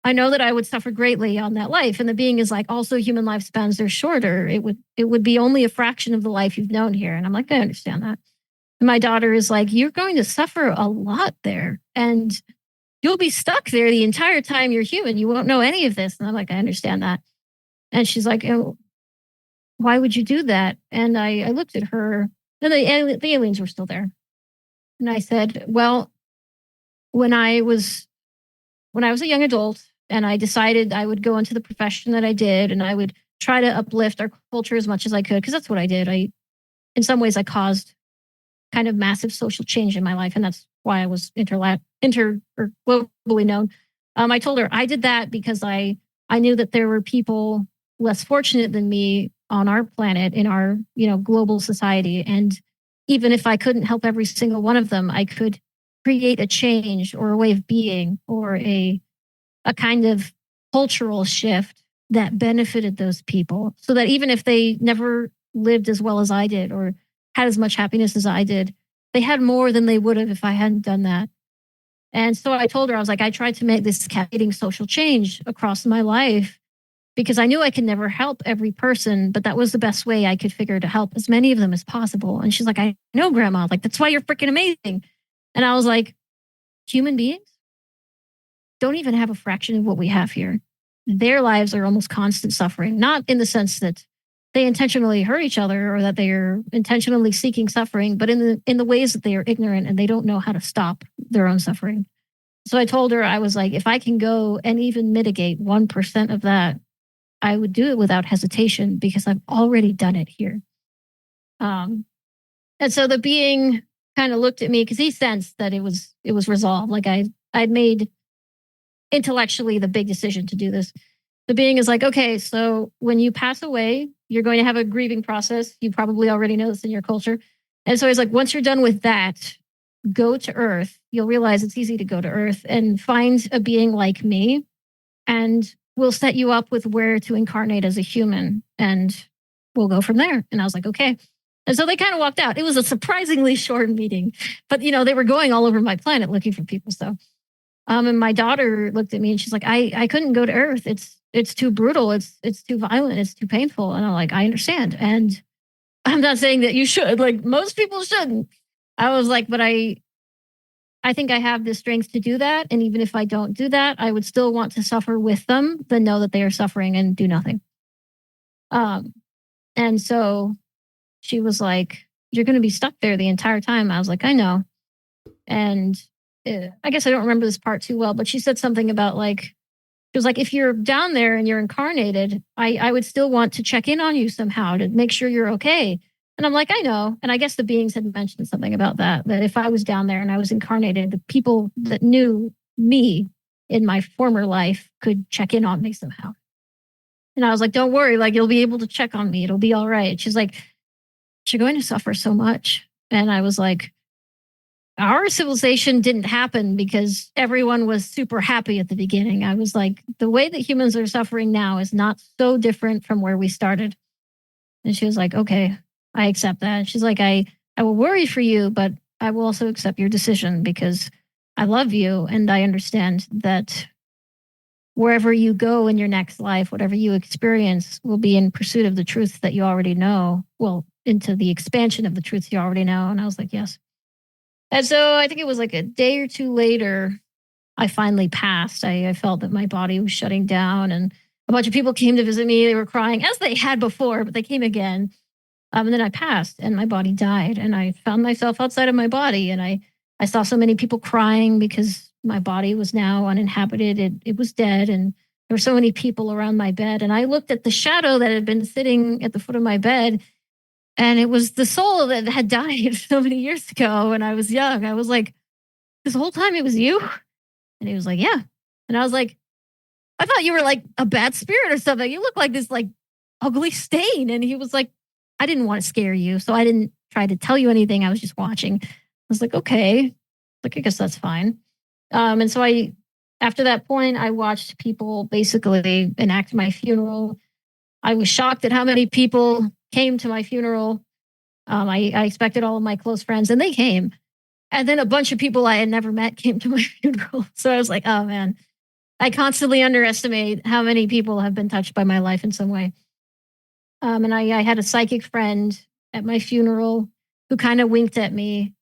I know that I would suffer greatly on that life. And the being is like, also human lifespans are shorter. It would be only a fraction of the life you've known here. And I'm like, I understand that. And my daughter is like, you're going to suffer a lot there. And you'll be stuck there the entire time you're human. You won't know any of this. And I'm like, I understand that. And she's like, oh, why would you do that? And I looked at her, and the aliens were still there. And I said, well, when I was a young adult, and I decided I would go into the profession that I did, and I would try to uplift our culture as much as I could, because that's what I did. In some ways, I caused kind of massive social change in my life, and that's why I was globally known. I told her I did that because I knew that there were people less fortunate than me on our planet, in our global society, and even if I couldn't help every single one of them, I could create a change or a way of being or a kind of cultural shift that benefited those people, so that even if they never lived as well as I did or had as much happiness as I did, they had more than they would have if I hadn't done that. And so I told her, I was like, I tried to make this cascading social change across my life because I knew I could never help every person, but that was the best way I could figure to help as many of them as possible. And she's like, I know, Grandma, like, that's why you're freaking amazing. And I was like, human beings don't even have a fraction of what we have here. Their lives are almost constant suffering, not in the sense that they intentionally hurt each other or that they are intentionally seeking suffering, but in the ways that they are ignorant and they don't know how to stop their own suffering. So I told her, I was like, if I can go and even mitigate 1% of that, I would do it without hesitation because I've already done it here. And so the being kind of looked at me because he sensed that it was resolved. Like I'd made intellectually the big decision to do this. The being is like, okay, so when you pass away, you're going to have a grieving process. You probably already know this in your culture. And so he's like, once you're done with that, go to Earth. You'll realize it's easy to go to Earth and find a being like me, and we'll set you up with where to incarnate as a human, and we'll go from there. And I was like, okay. And so they kind of walked out. It was a surprisingly short meeting, but they were going all over my planet looking for people. So, and my daughter looked at me and she's like, I couldn't go to Earth. It's too brutal. It's too violent. It's too painful. And I'm like, I understand. And I'm not saying that you should, like most people shouldn't. I was like, but I think I have the strength to do that. And even if I don't do that, I would still want to suffer with them than know that they are suffering and do nothing. Um, and so she was like, you're going to be stuck there the entire time. I was like, I know. And I guess I don't remember this part too well, but she said something about like, she was like, if you're down there and you're incarnated, I would still want to check in on you somehow to make sure you're okay. And I'm like, I know. And I guess the beings had mentioned something about that if I was down there and I was incarnated, the people that knew me in my former life could check in on me somehow. And I was like, don't worry, like you'll be able to check on me. It'll be all right. She's like, you're going to suffer so much. And I was like, our civilization didn't happen because everyone was super happy at the beginning. I was like, the way that humans are suffering now is not so different from where we started. And she was like, okay, I accept that. She's like, I will worry for you, but I will also accept your decision because I love you. And I understand that wherever you go in your next life, whatever you experience will be in pursuit of the truth that you already know. Well, into the expansion of the truth you already know. And I was like, yes. And so I think it was like a day or two later, I finally passed. I felt that my body was shutting down and a bunch of people came to visit me. They were crying as they had before, but they came again. And then I passed and my body died and I found myself outside of my body. And I saw so many people crying because my body was now uninhabited. It was dead. And there were so many people around my bed. And I looked at the shadow that had been sitting at the foot of my bed. And it was the soul that had died so many years ago when I was young. I was like, this whole time it was you? And he was like, yeah. And I was like, I thought you were like a bad spirit or something. You look like this like ugly stain. And he was like, I didn't want to scare you. So I didn't try to tell you anything. I was just watching. I was like, okay. Like, I guess that's fine. And so after that point, I watched people basically enact my funeral. I was shocked at how many people came to my funeral. I expected all of my close friends and they came. And then a bunch of people I had never met came to my funeral. So I was like, oh man, I constantly underestimate how many people have been touched by my life in some way. And I had a psychic friend at my funeral who kind of winked at me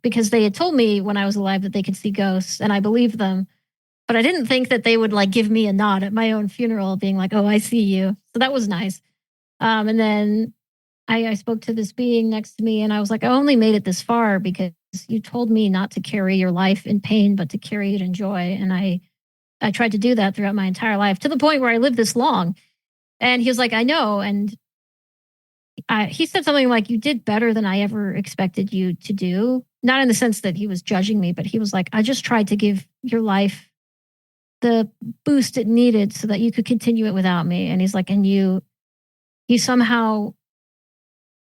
because they had told me when I was alive that they could see ghosts and I believed them. But I didn't think that they would like give me a nod at my own funeral being like, oh, I see you. So that was nice. And then I spoke to this being next to me and I was like, I only made it this far because you told me not to carry your life in pain, but to carry it in joy. And I tried to do that throughout my entire life to the point where I lived this long. And he was like, I know. And he said something like, you did better than I ever expected you to do. Not in the sense that he was judging me, but he was like, I just tried to give your life the boost it needed so that you could continue it without me. And he's like, and you somehow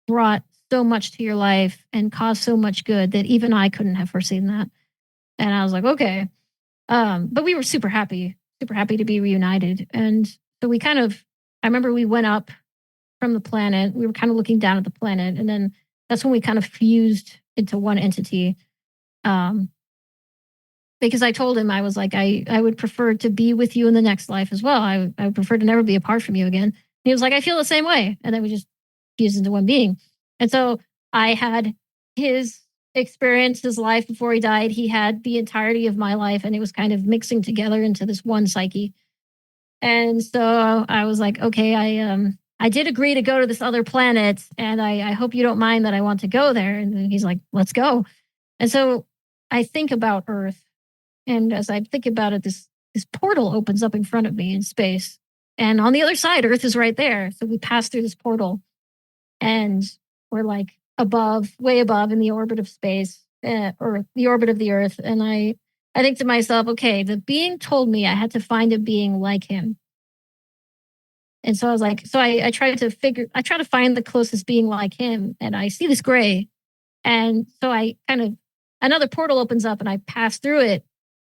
brought so much to your life and caused so much good that even I couldn't have foreseen that. And I was like, okay. But we were super happy to be reunited. And so I remember we went up from the planet. We were kind of looking down at the planet. And then that's when we kind of fused into one entity. Because I told him, I was like, I would prefer to be with you in the next life as well. I would prefer to never be apart from you again. And he was like, I feel the same way. And then we just fused into one being. And so I had his experience, his life before he died. He had the entirety of my life and it was kind of mixing together into this one psyche. And so I was like, okay, I did agree to go to this other planet and I hope you don't mind that I want to go there. And he's like, let's go. And so I think about Earth. And as I think about it, this portal opens up in front of me in space. And on the other side, Earth is right there. So we pass through this portal and we're like way above in the orbit of space, or the orbit of the Earth. And I think to myself, okay, the being told me I had to find a being like him. And so I was like, I try to find the closest being like him. And I see this gray. And so another portal opens up and I pass through it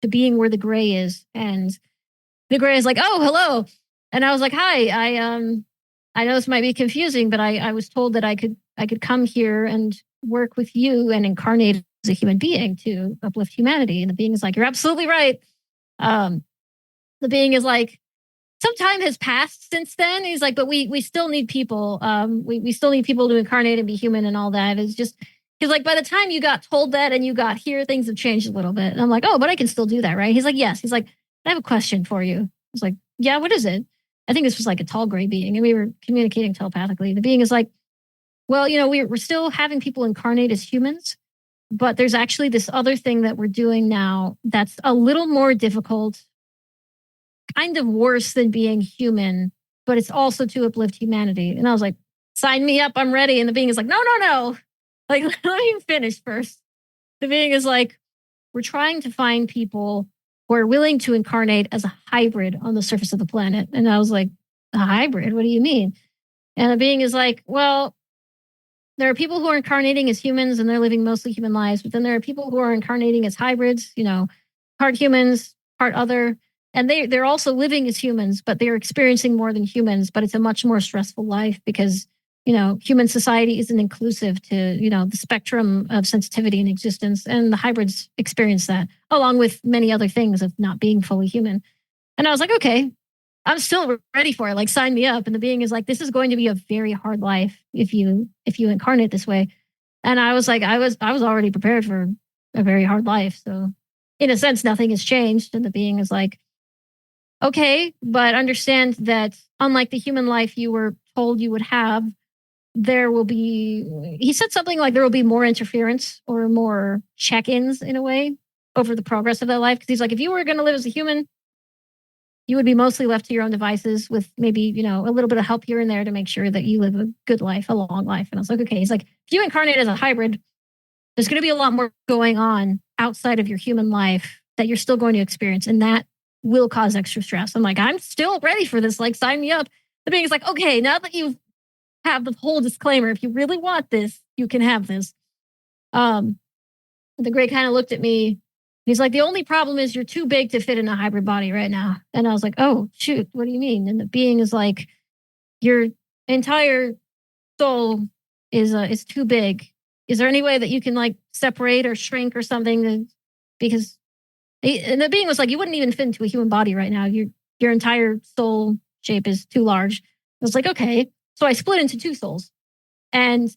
to being where the gray is. And the gray is like, oh, hello. And I was like, hi, I know this might be confusing, but I was told that I could come here and work with you and incarnate as a human being to uplift humanity. And the being is like, you're absolutely right. The being is like, some time has passed since then. He's like, but we still need people. We still need people to incarnate and be human and all that. It's just, he's like, by the time you got told that and you got here, things have changed a little bit. And I'm like, oh, but I can still do that, right? He's like, yes. He's like, I have a question for you. I was like, yeah, what is it? I think this was like a tall gray being, and we were communicating telepathically. The being is like, well, we're still having people incarnate as humans, but there's actually this other thing that we're doing now that's a little more difficult, kind of worse than being human, but it's also to uplift humanity. And I was like, sign me up, I'm ready. And the being is like, no. Like, let me finish first. The being is like, we're trying to find people who are willing to incarnate as a hybrid on the surface of the planet. And I was like, a hybrid? What do you mean? And the being is like, well, there are people who are incarnating as humans and they're living mostly human lives, but then there are people who are incarnating as hybrids, part humans, part other. And they're also living as humans, but they're experiencing more than humans, but it's a much more stressful life because, human society isn't inclusive to, the spectrum of sensitivity and existence. And the hybrids experience that along with many other things of not being fully human. And I was like, okay, I'm still ready for it. Like, sign me up. And the being is like, this is going to be a very hard life if you incarnate this way. And I was like, I was already prepared for a very hard life. So in a sense, nothing has changed. And the being is like, okay, but understand that unlike the human life you were told you would have, there will be, he said something like there will be more interference or more check-ins in a way over the progress of that life. Because he's like, if you were going to live as a human, you would be mostly left to your own devices with maybe, a little bit of help here and there to make sure that you live a good life, a long life. And I was like, okay. He's like, if you incarnate as a hybrid, there's going to be a lot more going on outside of your human life that you're still going to experience. And that will cause extra stress. I'm like, I'm still ready for this. Like, sign me up. The being is like, okay, now that you have the whole disclaimer, if you really want this, you can have this. The gray kind of looked at me. He's like, the only problem is you're too big to fit in a hybrid body right now. And I was like, oh, shoot, what do you mean? And the being is like, your entire soul is too big. Is there any way that you can like separate or shrink or something? Because and the being was like, you wouldn't even fit into a human body right now. Your entire soul shape is too large. I was like, okay. So I split into two souls. And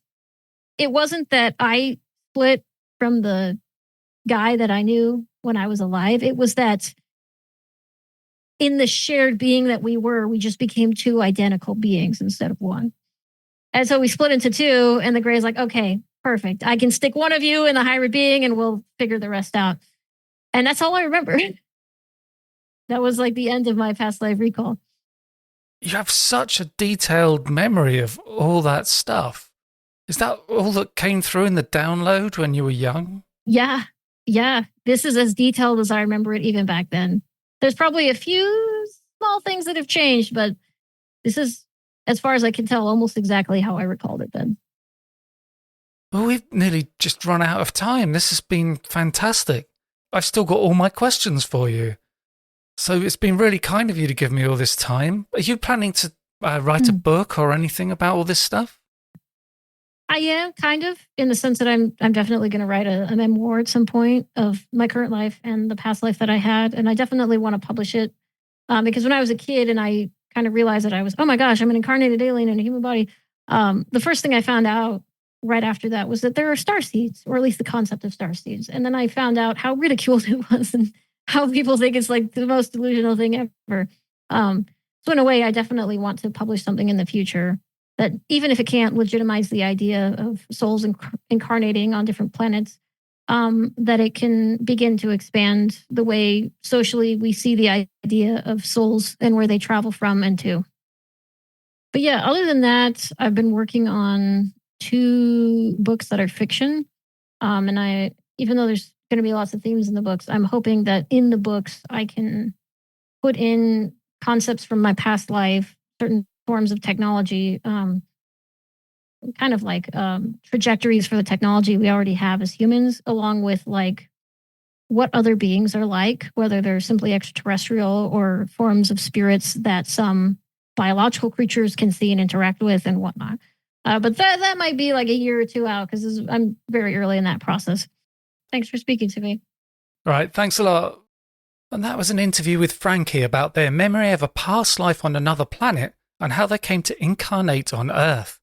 it wasn't that I split from the guy that I knew when I was alive. It was that in the shared being that we just became two identical beings instead of one. And so we split into two, and the gray is like, okay, perfect. I can stick one of you in the hybrid being and we'll figure the rest out. And that's all I remember. That was like the end of my past life recall. You have such a detailed memory of all that stuff. Is that all that came through in the download when you were young? Yeah. This is as detailed as I remember it even back then. There's probably a few small things that have changed, but this is, as far as I can tell, almost exactly how I recalled it then. Well, we've nearly just run out of time. This has been fantastic. I've still got all my questions for you. So it's been really kind of you to give me all this time. Are you planning to write a book or anything about all this stuff? I am, kind of, in the sense that I'm definitely going to write a memoir at some point of my current life and the past life that I had. And I definitely want to publish it because when I was a kid and I kind of realized that I was, oh my gosh, I'm an incarnated alien in a human body. The first thing I found out right after that was that there are star seeds, or at least the concept of star seeds. And then I found out how ridiculed it was and how people think it's like the most delusional thing ever. So in a way, I definitely want to publish something in the future that, even if it can't legitimize the idea of souls incarnating on different planets, that it can begin to expand the way socially we see the idea of souls and where they travel from and to. But yeah, other than that, I've been working on 2 books that are fiction. And even though there's going to be lots of themes in the books, I'm hoping that in the books I can put in concepts from my past life, certain forms of technology, kind of like trajectories for the technology we already have as humans, along with like what other beings are like, whether they're simply extraterrestrial or forms of spirits that some biological creatures can see and interact with and whatnot. But that might be like a year or 2 out because I'm very early in that process. Thanks for speaking to me. All right. Thanks a lot. And that was an interview with Frankie about their memory of a past life on another planet and how they came to incarnate on Earth.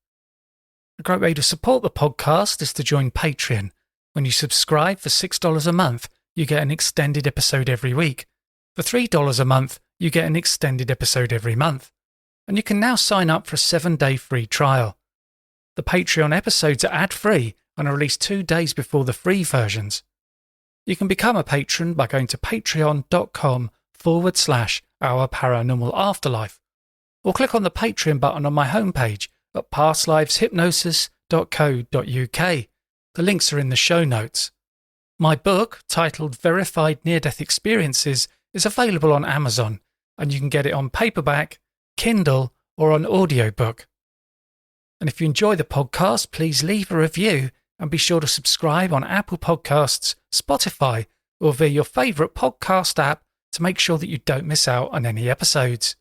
A great way to support the podcast is to join Patreon. When you subscribe for $6 a month, you get an extended episode every week. For $3 a month, you get an extended episode every month. And you can now sign up for a 7-day free trial. The Patreon episodes are ad-free and are released 2 days before the free versions. You can become a patron by going to patreon.com/Our Paranormal Afterlife, or click on the Patreon button on my homepage at pastliveshypnosis.co.uk. The links are in the show notes. My book, titled Verified Near-Death Experiences, is available on Amazon, and you can get it on paperback, Kindle, or on audiobook. And if you enjoy the podcast, please leave a review and be sure to subscribe on Apple Podcasts, Spotify, or via your favourite podcast app to make sure that you don't miss out on any episodes.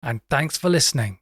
And thanks for listening.